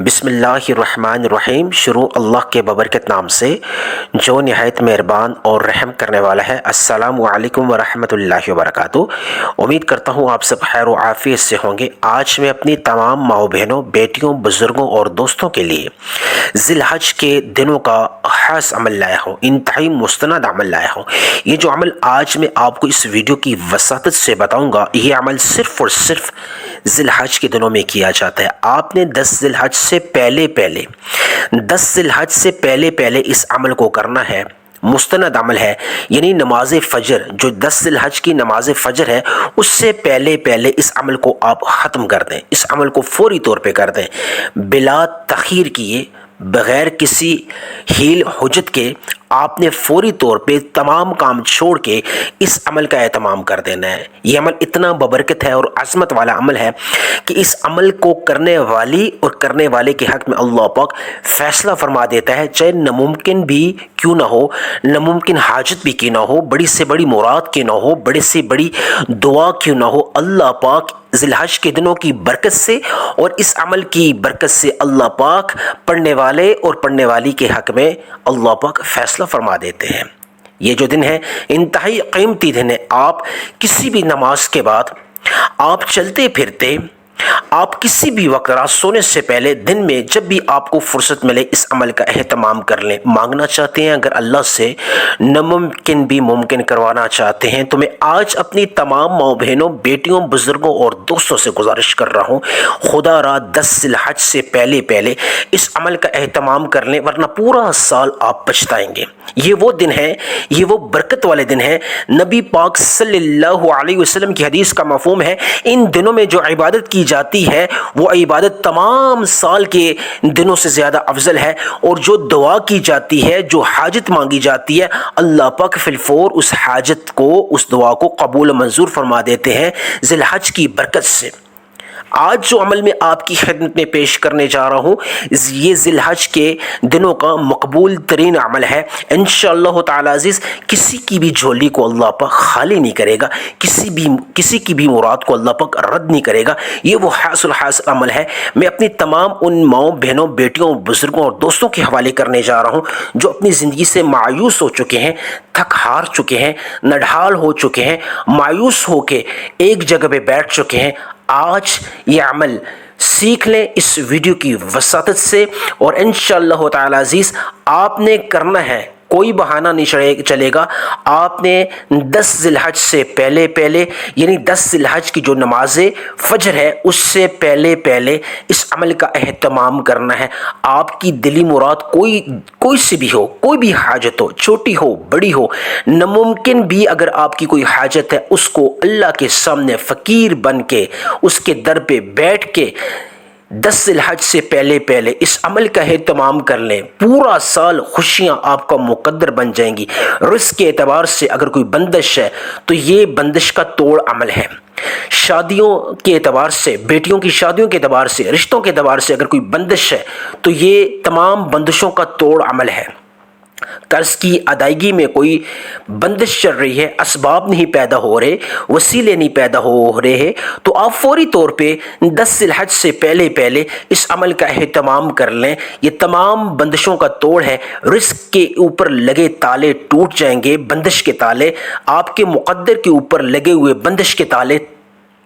بسم اللہ الرحمن الرحیم۔ شروع اللہ کے ببرکت نام سے جو نہایت مہربان اور رحم کرنے والا ہے۔ السلام علیکم ورحمۃ اللہ وبرکاتہ۔ امید کرتا ہوں آپ سب خیر و عافیت سے ہوں گے۔ آج میں اپنی تمام ماؤں بہنوں، بیٹیوں، بزرگوں اور دوستوں کے لیے ذی الحج کے دنوں کا خاص عمل لایا ہوں، انتہائی مستند عمل لایا ہوں۔ یہ جو عمل آج میں آپ کو اس ویڈیو کی وساطت سے بتاؤں گا، یہ عمل صرف اور صرف ذی الحج کے دنوں میں کیا جاتا ہے۔ آپ نے 10 ذی الحج سے پہلے اس عمل کو کرنا ہے۔ مستند عمل ہے، یعنی نماز فجر، جو 10 ذی الحج کی نماز فجر ہے، اس سے پہلے اس عمل کو آپ ختم کر دیں۔ اس عمل کو فوری طور پہ کر دیں، بلا تاخیر کیے، بغیر کسی حیل حجت کے آپ نے فوری طور پہ تمام کام چھوڑ کے اس عمل کا اہتمام کر دینا ہے۔ یہ عمل اتنا ببرکت ہے اور عظمت والا عمل ہے کہ اس عمل کو کرنے والی اور کرنے والے کے حق میں اللہ پاک فیصلہ فرما دیتا ہے، چاہے ناممکن بھی کیوں نہ ہو، ناممکن حاجت بھی کیوں نہ ہو، بڑی سے بڑی مراد کیوں نہ ہو، بڑی سے بڑی دعا کیوں نہ ہو، اللہ پاک ذی الحج کے دنوں کی برکت سے اور اس عمل کی برکت سے اللہ پاک پڑھنے والے اور پڑھنے والی کے حق میں اللہ پاک فیصلہ فرما دیتے ہیں۔ یہ جو دن ہے انتہائی قیمتی دن ہے۔ آپ کسی بھی نماز کے بعد آپ چلتے پھرتے، آپ کسی بھی وقت رات سونے سے پہلے دن میں جب بھی آپ کو فرصت ملے اس عمل کا اہتمام کر لیں۔ مانگنا چاہتے ہیں اگر اللہ سے، ناممکن بھی ممکن کروانا چاہتے ہیں، تو میں آج اپنی تمام ماؤں بہنوں، بیٹیوں، بزرگوں اور دوستوں سے گزارش کر رہا ہوں، خدا را 10 ذی الحج سے پہلے اس عمل کا اہتمام کر لیں، ورنہ پورا سال آپ پچھتائیں گے۔ یہ وہ دن ہے، یہ وہ برکت والے دن ہے۔ نبی پاک صلی اللہ علیہ وسلم کی حدیث کا مفہوم ہے، ان دنوں میں جو عبادت کی جاتی ہے وہ عبادت تمام سال کے دنوں سے زیادہ افضل ہے، اور جو دعا کی جاتی ہے، جو حاجت مانگی جاتی ہے، اللہ پاک فی الفور اس حاجت کو، اس دعا کو قبول منظور فرما دیتے ہیں ذی الحج کی برکت سے۔ آج جو عمل میں آپ کی خدمت میں پیش کرنے جا رہا ہوں، یہ ذی الحج کے دنوں کا مقبول ترین عمل ہے۔ انشاءاللہ تعالی عزیز کسی کی بھی جھولی کو اللہ پاک خالی نہیں کرے گا، کسی کی بھی مراد کو اللہ پاک رد نہیں کرے گا۔ یہ وہ حاصل عمل ہے۔ میں اپنی تمام ان ماؤں، بہنوں، بیٹیوں، بزرگوں اور دوستوں کے حوالے کرنے جا رہا ہوں جو اپنی زندگی سے مایوس ہو چکے ہیں، تھک ہار چکے ہیں، نڈھال ہو چکے ہیں، مایوس ہو کے ایک جگہ پہ بیٹھ چکے ہیں۔ آج یہ عمل سیکھ لیں اس ویڈیو کی وساطت سے، اور انشاءاللہ تعالی عزیز آپ نے کرنا ہے، کوئی بہانہ نہیں چلے گا۔ آپ نے 10 ذی الحج سے پہلے یعنی 10 ذی الحج کی جو نماز فجر ہے اس سے پہلے اس عمل کا اہتمام کرنا ہے۔ آپ کی دلی مراد کوئی سی بھی ہو، کوئی بھی حاجت ہو، چھوٹی ہو بڑی ہو، ناممکن بھی اگر آپ کی کوئی حاجت ہے، اس کو اللہ کے سامنے فقیر بن کے اس کے در پہ بیٹھ کے 10 ذی الحج سے پہلے اس عمل کا اہتمام کر لیں۔ پورا سال خوشیاں آپ کا مقدر بن جائیں گی۔ رزق کے اعتبار سے اگر کوئی بندش ہے تو یہ بندش کا توڑ عمل ہے۔ شادیوں کے اعتبار سے، بیٹیوں کی شادیوں کے اعتبار سے، رشتوں کے اعتبار سے اگر کوئی بندش ہے تو یہ تمام بندشوں کا توڑ عمل ہے۔ قرض کی ادائیگی میں کوئی بندش چل رہی ہے، اسباب نہیں پیدا ہو رہے، وسیلے نہیں پیدا ہو رہے، تو آپ فوری طور پہ 10 ذی الحج سے پہلے اس عمل کا اہتمام کر لیں۔ یہ تمام بندشوں کا توڑ ہے۔ رزق کے اوپر لگے تالے ٹوٹ جائیں گے، بندش کے تالے، آپ کے مقدر کے اوپر لگے ہوئے بندش کے تالے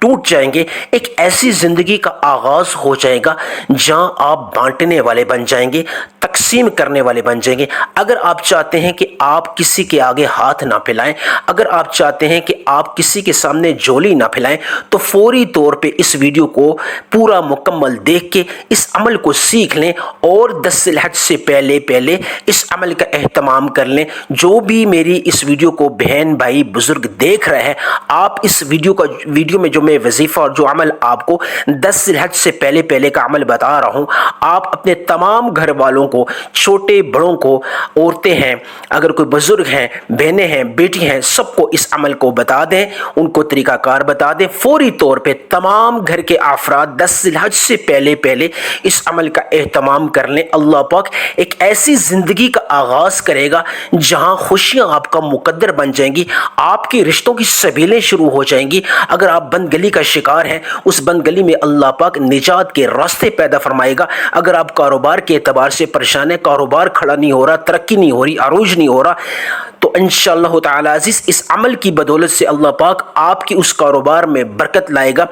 ٹوٹ جائیں گے۔ ایک ایسی زندگی کا آغاز ہو جائے گا جہاں آپ بانٹنے والے بن جائیں گے، تقسیم کرنے والے بن جائیں گے۔ اگر آپ چاہتے ہیں کہ آپ کسی کے آگے ہاتھ نہ پھیلائیں، اگر آپ چاہتے ہیں کہ آپ کسی کے سامنے جھولی نہ پھیلائیں، تو فوری طور پہ اس ویڈیو کو پورا مکمل دیکھ کے اس عمل کو سیکھ لیں، اور 10 ذی الحج سے پہلے اس عمل کا اہتمام کر لیں۔ جو بھی میری اس ویڈیو کو بہن، بھائی، بزرگ دیکھ رہے ہیں، آپ اس ویڈیو میں جو میں وظیفہ اور جو عمل آپ کو 10 ذی الحج سے پہلے کا عمل بتا رہا ہوں، آپ اپنے تمام گھر والوں کو چھوٹے بڑوں کو، عورتیں ہیں، اگر کوئی بزرگ ہیں، بہنیں ہیں، بیٹی ہیں، سب کو اس عمل کو بتا دیں، ان کو طریقہ کار بتا دیں۔ فوری طور پہ تمام گھر کے افراد 10 ذی الحج سے پہلے اس عمل کا اہتمام کر لیں۔ اللہ پاک ایک ایسی زندگی کا آغاز کرے گا جہاں خوشیاں آپ کا مقدر بن جائیں گی، آپ کے رشتوں کی سبیلیں شروع ہو جائیں گی۔ اگر آپ بند گلی کا شکار ہیں، اس بند گلی میں اللہ پاک نجات کے راستے پیدا فرمائے گا۔ اگر آپ کاروبار کے اعتبار سے پریشان ہیں، کاروبار کھڑا نہیں ہو رہا، ترقی نہیں ہو رہی، عروج نہیں ہو رہا، تو انشاءاللہ تعالی عزیز اس عمل کی بدولت سے اللہ پاک آپ کی اس کاروبار میں برکت لائے گا۔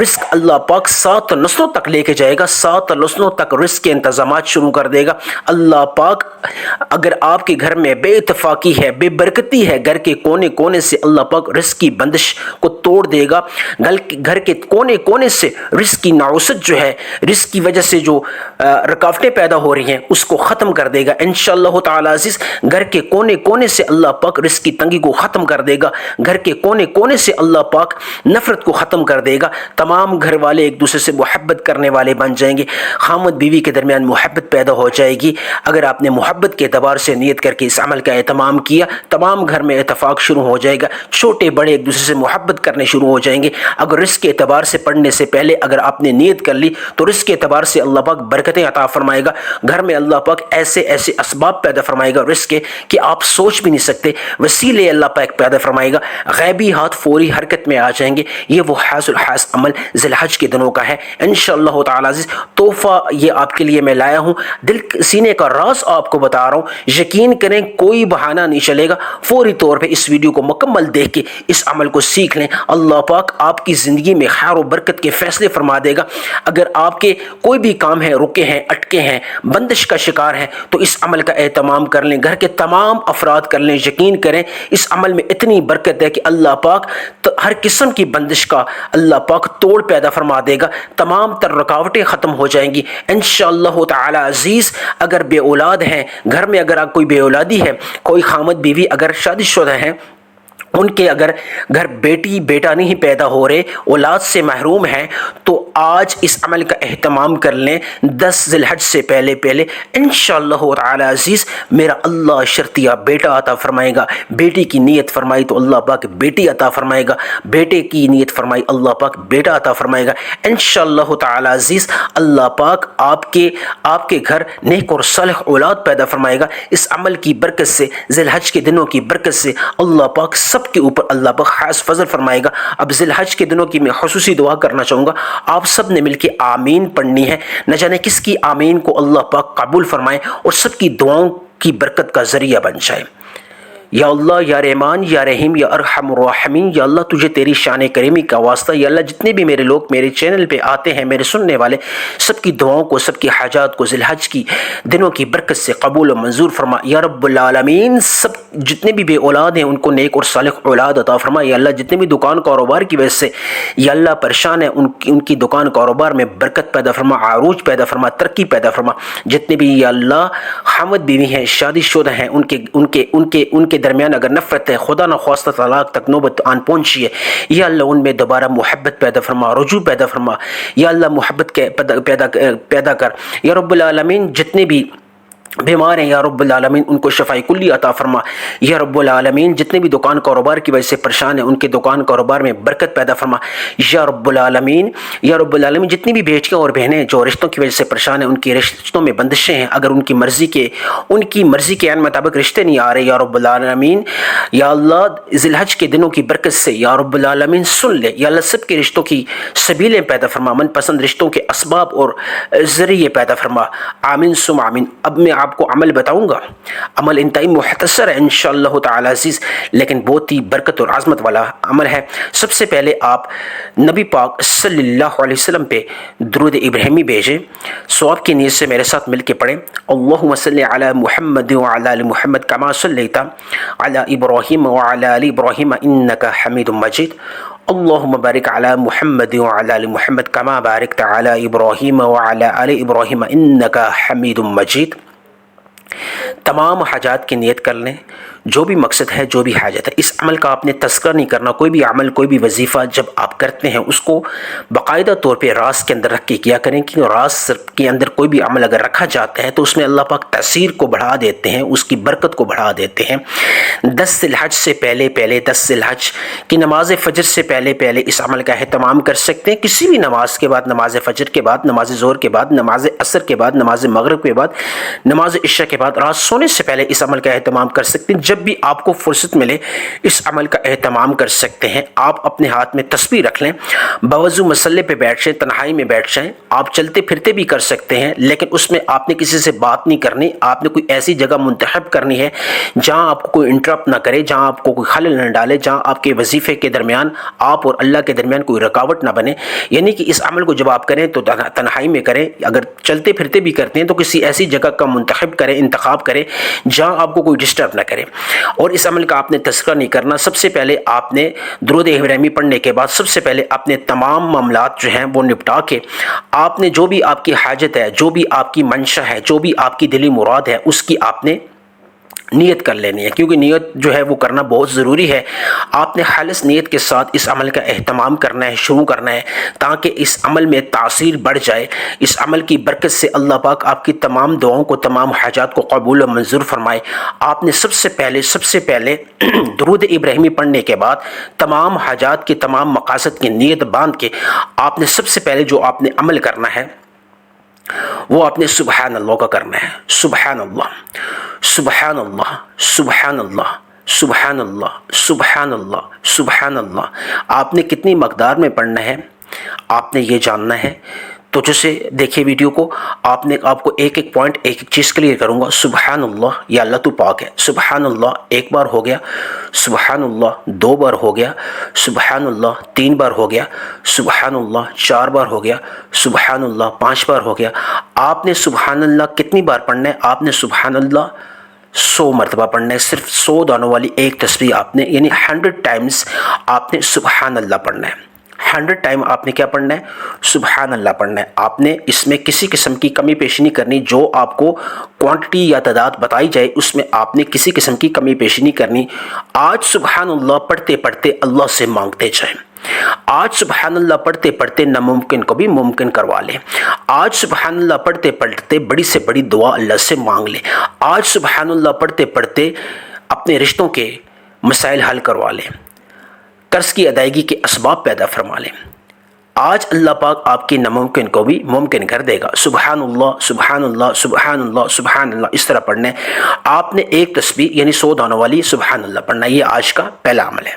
رزق اللہ پاک 7 نسلوں تک لے کے جائے گا، 7 نسلوں تک رزق کے انتظامات شروع کر دے گا۔ اللہ پاک اگر آپ کے گھر میں بے اتفاقی ہے، بے برکتی ہے، گھر کے کونے کونے سے اللہ پاک رزق کی بندش کو توڑ دے گا۔ گھر کے کونے کونے سے رزق کی نعوست جو ہے، رزق کی وجہ سے جو رکاوٹیں پیدا ہو رہی ہیں، اس کو ختم کر دے گا انشاءاللہ تعالی عزیز۔ گھر کے کونے کونے سے اللہ پاک رزق کی تنگی کو ختم کر دے گا، گھر کے کونے کونے سے اللہ پاک نفرت کو ختم کر دے گا۔ تمام گھر والے ایک دوسرے سے محبت کرنے والے بن جائیں گے، خامد بیوی کے درمیان محبت پیدا ہو جائے گی۔ اگر آپ نے محبت کے اعتبار سے نیت کر کے اس عمل کا اہتمام کیا، تمام گھر میں اتفاق شروع ہو جائے گا، چھوٹے بڑے ایک دوسرے سے محبت کرنے شروع ہو جائیں گے۔ اگر رزق کے اعتبار سے پڑھنے سے پہلے اگر آپ نے نیت کر لی تو رزق کے اعتبار سے اللہ پاک برکتیں عطا فرمائے گا۔ گھر میں اللہ پاک ایسے ایسے اسباب پیدا فرمائے گا رزق کے کہ آپ سوچ بھی نہیں سکتے، وسیلے اللہ پاک پیدا فرمائے گا، غیبی ہاتھ فوری حرکت میں آ جائیں گے۔ یہ وہ حاصل عمل ذی الحج کے دنوں کا ہے انشاءاللہ تعالی عزیز۔ تحفہ یہ آپ کے لیے میں لایا ہوں، دل سینے کا راز آپ کو بتا رہا ہوں، یقین کریں کوئی بہانہ نہیں چلے گا، فوری طور پہ اس ویڈیو کو مکمل دیکھ کے اس عمل کو سیکھ لیں۔ اللہ پاک آپ کی زندگی میں خیر و برکت کے فیصلے فرما دے گا۔ اگر آپ کے کوئی بھی کام ہے، رکے ہیں، اٹکے ہیں، بندش کا شکار ہیں، تو اس عمل کا اہتمام کر لیں، گھر کے تمام افراد کر لیں۔ یقین کریں اس عمل میں اتنی برکت ہے کہ اللہ پاک ہر قسم کی بندش کا اللہ پاک توڑ پیدا فرما دے گا، تمام تر رکاوٹیں ختم ہو جائیں گی انشاءاللہ تعالی عزیز۔ اگر بے اولاد ہیں، گھر میں اگر کوئی بے اولادی ہے، کوئی خامد بیوی اگر شادی شدہ ہیں، ان کے اگر گھر بیٹی بیٹا نہیں پیدا ہو رہے، اولاد سے محروم ہیں، تو آج اس عمل کا اہتمام کر لیں 10 ذی الحج سے پہلے انشاءاللہ تعالی عزیز۔ میرا اللہ شرطیہ بیٹا عطا فرمائے گا، بیٹی کی نیت فرمائی تو اللہ پاک بیٹی عطا فرمائے گا، بیٹے کی نیت فرمائی اللہ پاک بیٹا عطا فرمائے گا انشاءاللہ تعالی عزیز۔ اللہ پاک آپ کے گھر نیک اور صالح اولاد پیدا فرمائے گا اس عمل کی برکت سے، ذی الحج کے دنوں کی برکت سے۔ اللہ پاک سب کے اوپر اللہ پاک خاص فضل فرمائے گا۔ اب ذی الحج کے دنوں کی میں خصوصی دعا کرنا چاہوں گا، آپ سب نے مل کے آمین پڑھنی ہے، نہ جانے کس کی آمین کو اللہ پاک قبول فرمائے اور سب کی دعاؤں کی برکت کا ذریعہ بن جائے۔ یا اللہ، یا رحمان، یا رحیم، یا ارحم الراحمین، یا اللہ تجھے تیری شان کریمی کا واسطہ، یا اللہ جتنے بھی میرے لوگ میرے چینل پہ آتے ہیں، میرے سننے والے، سب کی دعاؤں کو، سب کی حاجات کو ذی الحج کی دنوں کی برکت سے قبول و منظور فرما یا رب العالمین۔ سب جتنے بھی بے اولاد ہیں ان کو نیک اور صالح اولاد عطا فرما یا اللہ، جتنے بھی دکان کاروبار کی وجہ سے یا اللہ پریشان ہیں ان کی دکان کاروبار میں برکت پیدا فرما، عروج پیدا فرما، ترقی پیدا فرما۔ جتنے بھی یا اللہ خامد بیوی ہیں، شادی شدہ ہیں، ان کے درمیان اگر نفرت ہے، خدا نخواستہ طلاق تک نوبت آن پہنچی ہے، یا اللہ ان میں دوبارہ محبت پیدا فرما، رجوع پیدا فرما، یا اللہ محبت پیدا کر یا رب العالمین۔ جتنے بھی بیمار ہیں یا رب العالمین ان کو شفاء کلی عطا فرما یا رب العالمین۔ جتنے بھی دکان کاروبار کی وجہ سے پریشان ہیں ان کے دکان کاروبار میں برکت پیدا فرما یا رب العالمین، یا رب العالمین۔ جتنی بھی بیٹیاں اور بہنیں جو رشتوں کی وجہ سے پریشان ہیں، ان کی رشتوں میں بندشیں ہیں، اگر ان کی مرضی کے عین مطابق رشتے نہیں آ رہے یا رب العالمین، یا اللہ ذی الحج کے دنوں کی برکت سے یا رب العالمین سن لے یا اللہ، سب کے رشتوں کی سبیلیں پیدا فرما، من پسند رشتوں کے اسباب اور ذریعے پیدا فرما، آمین ثم آمین۔ اب میں آپ کو عمل بتاؤں گا، عمل انتہائی مختصر ہے انشاءاللہ تعالی عزیز، لیکن بہت ہی برکت اور عظمت والا عمل ہے۔ سب سے پہلے آپ نبی پاک صلی اللہ علیہ وسلم پہ درود ابراہیمی بھیجیں، ثواب کی نیت سے میرے ساتھ مل کے پڑھیں۔ اللہم صلی علی محمد وعلی آل محمد کما صلیت علی ابراہیم وعلی آل ابراہیم انک حمید مجید۔ اللہم بارک علی محمد وعلی آل محمد کما بارکت علی ابراہیم وعلی آل ابراہیم انک حمید مجید۔ تمام حاجات کی نیت کر لیں، جو بھی مقصد ہے، جو بھی حاجت ہے، اس عمل کا آپ نے تذکرہ نہیں کرنا۔ کوئی بھی عمل، کوئی بھی وظیفہ جب آپ کرتے ہیں اس کو باقاعدہ طور پہ راز کے اندر رکھ کے کیا کریں، کیونکہ راز کے اندر کوئی بھی عمل اگر رکھا جاتا ہے تو اس میں اللہ پاک تاثیر کو بڑھا دیتے ہیں، اس کی برکت کو بڑھا دیتے ہیں۔ 10 ذی الحج سے پہلے 10 ذی الحج کی نماز فجر سے پہلے اس عمل کا اہتمام کر سکتے ہیں۔ کسی بھی نماز کے بعد، نماز فجر کے بعد، نماز ظہر کے بعد، نماز عصر کے بعد، نماز مغرب کے بعد، نماز عشاء کے بعد، رات سونے سے پہلے اس عمل کا اہتمام کر سکتے ہیں۔ جب بھی آپ کو فرصت ملے اس عمل کا اہتمام کر سکتے ہیں۔ آپ اپنے ہاتھ میں تسبیح رکھ لیں، باوضو مصلے پہ بیٹھ جائیں، تنہائی میں بیٹھ جائیں۔ آپ چلتے پھرتے بھی کر سکتے ہیں، لیکن اس میں آپ نے کسی سے بات نہیں کرنی۔ آپ نے کوئی ایسی جگہ منتخب کرنی ہے جہاں آپ کو کوئی انٹرپٹ نہ کرے، جہاں آپ کو کوئی خلل نہ ڈالے، جہاں آپ کے وظیفے کے درمیان، آپ اور اللہ کے درمیان کوئی رکاوٹ نہ بنے۔ یعنی کہ اس عمل کو جب آپ کریں تو تنہائی میں کریں۔ اگر چلتے پھرتے بھی کرتے ہیں تو کسی ایسی جگہ کا انتخاب کریں جہاں آپ کو کوئی ڈسٹرب نہ کرے۔ اور اس عمل کا آپ نے تذکرہ نہیں کرنا۔ سب سے پہلے آپ نے درود ابراہیمی پڑھنے کے بعد سب سے پہلے اپنے تمام معاملات جو ہیں وہ نپٹا کے، آپ نے جو بھی آپ کی حاجت ہے، جو بھی آپ کی منشا ہے، جو بھی آپ کی دلی مراد ہے، اس کی آپ نے نیت کر لینی ہے، کیونکہ نیت جو ہے وہ کرنا بہت ضروری ہے۔ آپ نے خالص نیت کے ساتھ اس عمل کا اہتمام کرنا ہے، شروع کرنا ہے، تاکہ اس عمل میں تاثیر بڑھ جائے۔ اس عمل کی برکت سے اللہ پاک آپ کی تمام دعاؤں کو، تمام حاجات کو قبول و منظور فرمائے۔ آپ نے سب سے پہلے درود ابراہیمی پڑھنے کے بعد تمام حاجات کے تمام مقاصد کی نیت باندھ کے آپ نے سب سے پہلے جو آپ نے عمل کرنا ہے وہ آپ نے سبحان اللہ کا کرنا ہے۔ سبحان اللہ، سبحان اللہ، سبحان اللہ، سبحان اللہ، سبحان اللہ، سبحان اللہ۔ آپ نے کتنی مقدار میں پڑھنا ہے آپ نے یہ جاننا ہے۔ تو جیسے دیکھیے ویڈیو کو، آپ کو ایک پوائنٹ، ایک چیز کلیئر کروں گا۔ سبحان اللہ، یا اللہ تو پاک ہے۔ سبحان اللہ ایک بار ہو گیا، سبحان اللہ 2 بار ہو گیا، سبحان اللہ 3 بار ہو گیا، سبحان اللہ 4 بار ہو گیا، سبحان اللہ 5 بار ہو گیا۔ آپ نے سبحان اللہ کتنی بار پڑھنا ہے؟ آپ نے سبحان اللہ 100 مرتبہ پڑھنا ہے۔ صرف 100 دانوں والی ایک تسبیح آپ نے، یعنی 100 ٹائمز آپ نے سبحان اللہ پڑھنا ہے۔ 100 ٹائم آپ نے کیا پڑھنا ہے؟ سبحان اللہ پڑھنا ہے۔ آپ نے اس میں کسی قسم کی کمی پیشی نہیں کرنی۔ جو آپ کو کوانٹٹی یا تعداد بتائی جائے اس میں آپ نے کسی قسم کی کمی پیشی نہیں کرنی۔ آج سبحان اللہ پڑھتے پڑھتے اللہ سے مانگتے جائیں۔ آج سبحان اللہ پڑھتے پڑھتے ناممکن کو بھی ممکن کروا لیں۔ آج سبحان اللہ پڑھتے پڑھتے بڑی سے بڑی دعا اللہ سے مانگ لیں۔ آج سبحان اللہ پڑھتے پڑھتے اپنے رشتوں کے مسائل حل کروا لیں، قرض کی ادائیگی کے اسباب پیدا فرما لیں۔ آج اللہ پاک آپ کی ناممکن کو بھی ممکن کر دے گا۔ سبحان اللہ، سبحان اللہ، سبحان اللہ، سبحان اللہ، اس طرح پڑھنا ہے۔ آپ نے ایک تسبیح یعنی 100 دانوں والی سبحان اللہ پڑھنا ہے۔ یہ آج کا پہلا عمل ہے۔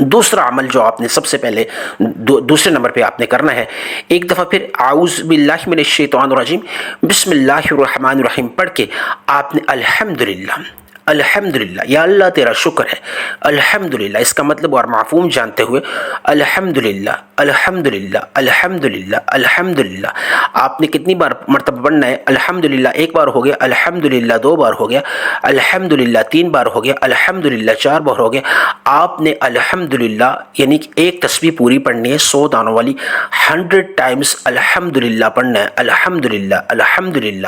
دوسرا عمل جو آپ نے سب سے پہلے دوسرے نمبر پہ آپ نے کرنا ہے، ایک دفعہ پھر اعوذ باللہ من الشیطان الرجیم بسم اللہ الرحمن الرحیم پڑھ کے آپ نے الحمدللہ، الحمدللہ، یا اللہ تیرا شکر ہے، الحمدللہ، اس کا مطلب اور مفہوم جانتے ہوئے الحمدللہ، الحمدللہ، الحمدللہ، الحمدللہ۔ آپ نے کتنی بار مرتبہ پڑھنا ہے؟ الحمدللہ ایک بار ہو گیا، الحمدللہ 2 بار ہو گیا، الحمدللہ 3 بار ہو گیا، الحمدللہ 4 بار ہو گیا۔ آپ نے الحمدللہ یعنی کہ ایک تسبیح پوری پڑھنی ہے 100 دانوں والی، 100 ٹائمز الحمدللہ پڑھنا ہے۔ الحمدللہ، الحمدللہ،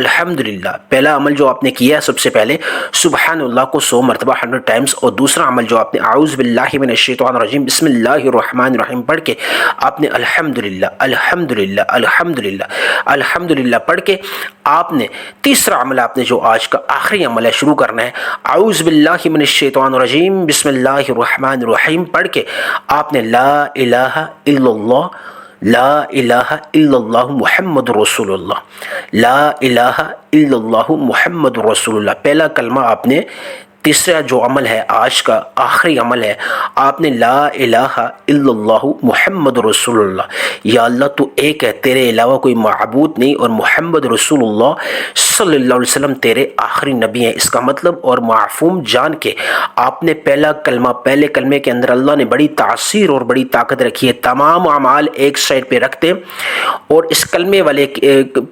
الحمدللہ۔ پہلا عمل جو آپ نے کیا سب سے پہلے سبحان اللہ کو 100 مرتبہ 100 ٹائمز، اور دوسرا عمل جو آپ نے اعوذ باللہ من الشیطان الرجیم بسم اللہ الرحمن الرحیم پڑھ کے آپ نے الحمدللہ، الحمدللہ، الحمدللہ، الحمدللہ پڑھ کے آپ نے تیسرا عمل، آپ نے جو آج کا آخری عمل ہے شروع کرنا ہے، اعوذ باللہ من الشیطان الرجیم بسم اللہ الرحمن الرحیم پڑھ کے آپ نے لا الہ الا اللہ، لا الہ الا اللہ محمد رسول اللہ، لا الہ الا اللہ محمد رسول اللہ، پہلا کلمہ آپ نے، تیسرا جو عمل ہے آج کا آخری عمل ہے، آپ نے لا الہ الا اللہ محمد رسول اللہ، یا اللہ تو ایک ہے، تیرے علاوہ کوئی معبود نہیں، اور محمد رسول اللہ صلی اللہ علیہ وسلم تیرے آخری نبی ہیں۔ اس کا مطلب اور مفہوم جان کے آپ نے پہلا کلمہ، پہلے کلمے کے اندر اللہ نے بڑی تاثیر اور بڑی طاقت رکھی ہے۔ تمام اعمال ایک سائڈ پہ رکھتے اور اس کلمے والے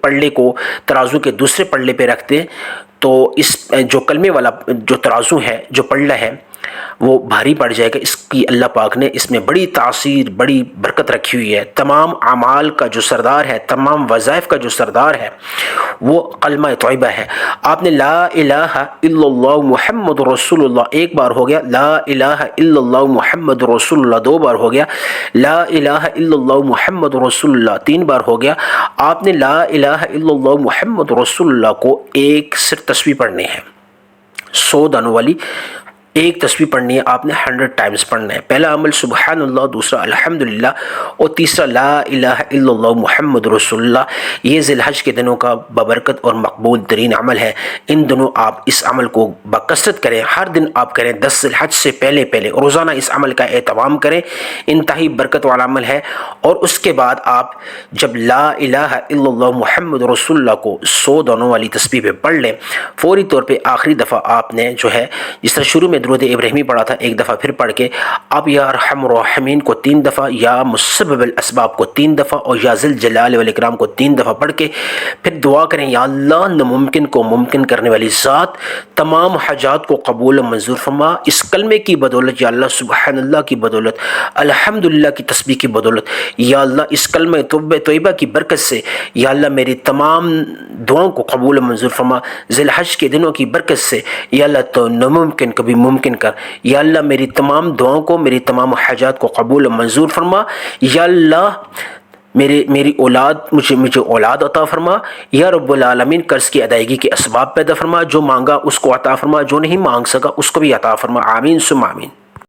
پلڑے کو ترازو کے دوسرے پلڑے پہ رکھتے، تو اس جو کلمے والا جو ترازو ہے، جو پلڑا ہے، وہ بھاری پڑ جائے گا۔ اس کی اللہ پاک نے اس میں بڑی تاثیر، بڑی برکت رکھی ہوئی ہے۔ تمام اعمال کا جو سردار ہے، تمام وظائف کا جو سردار ہے وہ کلمہ طیبہ ہے۔ آپ نے لا الہ الا اللہ محمد رسول اللہ ایک بار ہو گیا، لا الہ الا اللہ محمد رسول اللہ دو بار ہو گیا، لا الہ الا اللہ محمد رسول اللہ تین بار ہو گیا۔ آپ نے لا الہ الا اللہ محمد رسول اللہ کو ایک صرف تسبیح پڑھنی ہے، 100 دانوں والی ایک تسبیح پڑھنی ہے، آپ نے 100 ٹائمز پڑھنا ہے۔ پہلا عمل سبحان اللہ، دوسرا الحمدللہ، اور تیسرا لا الہ الا اللہ محمد رسول اللہ۔ یہ ذی الحج کے دنوں کا ببرکت اور مقبول ترین عمل ہے۔ ان دنوں آپ اس عمل کو بکثرت کریں، ہر دن آپ کریں، 10 ذی الحج سے پہلے روزانہ اس عمل کا اہتمام کریں۔ انتہائی برکت والا عمل ہے۔ اور اس کے بعد آپ جب لا الہ الا اللہ محمد رسول اللہ کو 100 دانوں والی تسبیح پہ پڑھ لیں، فوری طور پہ آخری دفعہ آپ نے جو ہے جس طرح شروع میں درود ابراہیمی پڑھا تھا، ایک دفعہ پھر پڑھ کے اب یا ارحم الراحمین کو 3 دفعہ، یا مسبب الاسباب کو 3 دفعہ، اور یا ذل جلال والاکرام کو 3 دفعہ پڑھ کے پھر دعا کریں، یا اللہ ناممکن کو ممکن کرنے والی ذات، تمام حاجات کو قبول و منظور فرما۔ اس کلمے کی بدولت، یا اللہ سبحان اللہ کی بدولت، الحمدللہ کی تسبیح کی بدولت، یا اللہ اس کلمہ طیبہ کی برکت سے یا اللہ میری تمام دعاؤں کو قبول و منظور فرما۔ ذی الحج کے دنوں کی برکت سے یا اللہ تو ناممکن کبھی ممکن کر، یا اللہ میری تمام دعاؤں کو، میری تمام حاجات کو قبول و منظور فرما۔ یا اللہ میری اولاد، مجھے اولاد عطا فرما۔ یا رب العالمین قرض کی ادائیگی کے اسباب پیدا فرما، جو مانگا اس کو عطا فرما، جو نہیں مانگ سکا اس کو بھی عطا فرما۔ آمین ثم آمین۔